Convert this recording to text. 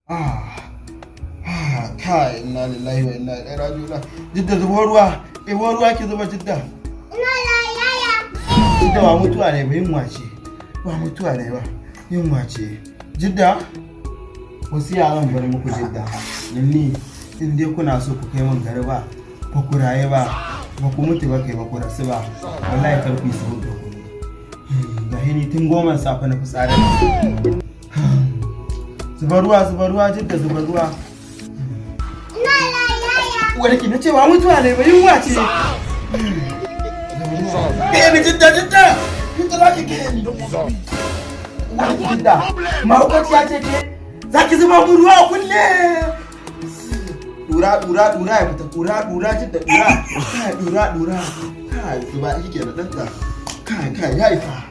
Ah, kai inna lillahi wa inna ilaihi raji'un. Jidda zubo ruwa, ɗebo ruwa ki zuba Jidda. Ina yaya. Jidda ba mutuwa ne ba yunwa ce. Ba mutuwa ne ba yunwa ce. Jidda, wasu yaran bar muku Jidda. Ni in dai kuna so ku kai min gari ba ku raye ba ku mutu ba kai ba ku rasu ba. Wallahi kar ku yi sabu da ku. Ga hini tun 10 safe na fitsari. Zuba ruwa Jidda zuba ruwa. Ina yaya. Warki na ce ba mutuwa ne ba yunwa ce. Ke ni Jidda Jidda za ki ke ni. Warki Jidda mahaukaciya ce ke za ki zuba mu ruwa kulle. Dura ya fita dura Jidda dura. Kai dura. Kai zuba shi ke da ɗansa. Kai ya isa.